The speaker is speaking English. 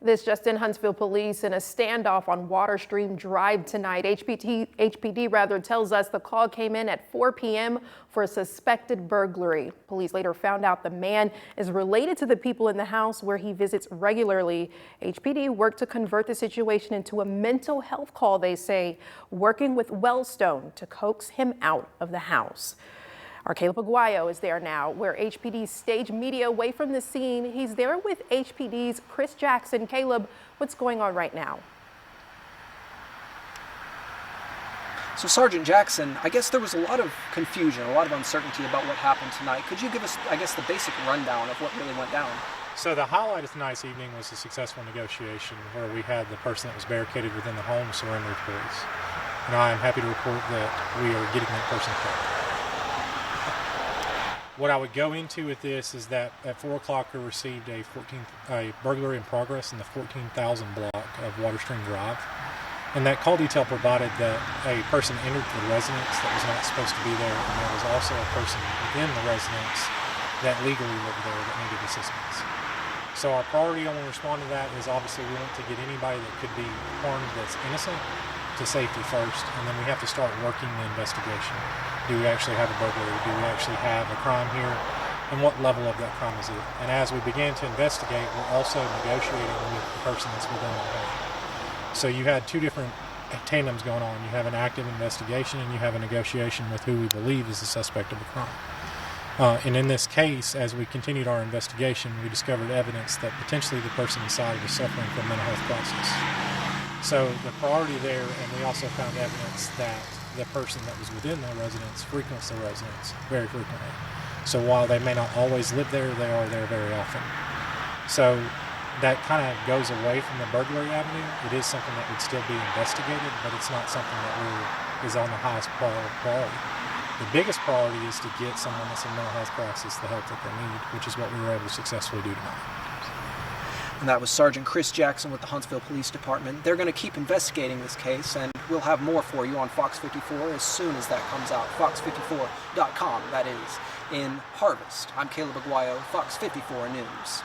This just in, Huntsville police in a standoff on Water Stream Drive tonight. HPD tells us the call came in at 4 p.m. for a suspected burglary. Police later found out the man is related to the people in the house where he visits regularly. HPD worked to convert the situation into a mental health call, they say, working with Wellstone to coax him out of the house. Our Caleb Aguayo is there now, where HPD staged media away from the scene. He's there with HPD's Chris Jackson. Caleb, what's going on right now? So Sergeant Jackson, I guess there was a lot of confusion, a lot of uncertainty about what happened tonight. Could you give us, I guess, the basic rundown of what really went down? So the highlight of tonight's evening was a successful negotiation where we had the person that was barricaded within the home surrender to police. And I am happy to report that we are getting that person killed. What I would go into with this is that at 4 o'clock we received a burglary in progress in the 14,000 block of Water Stream Drive. And that call detail provided that a person entered the residence that was not supposed to be there, and there was also a person within the residence that legally lived there that needed assistance. So our priority when we respond to that is obviously we want to get anybody that could be harmed that's innocent to safety first, and then we have to start working the investigation. Do we actually have a burglary? Do we actually have a crime here? And what level of that crime is it? And as we began to investigate, we're also negotiating with the person that's within the home. So you had two different tandems going on. You have an active investigation and you have a negotiation with who we believe is the suspect of a crime. And in this case, as we continued our investigation, we discovered evidence that potentially the person inside was suffering from mental health crisis. So the priority there, and we also found evidence that the person that was within the residence frequents the residence very frequently. So while they may not always live there, they are there very often. So that kind of goes away from the burglary avenue. It is something that would still be investigated, but it's not something that is on the highest priority. The biggest priority is to get someone that's in mental health crisis the help that they need, which is what we were able to successfully do tonight. And that was Sergeant Chris Jackson with the Huntsville Police Department. They're going to keep investigating this case, and we'll have more for you on Fox 54 as soon as that comes out. Fox54.com, that is, in Harvest. I'm Caleb Aguayo, Fox 54 News.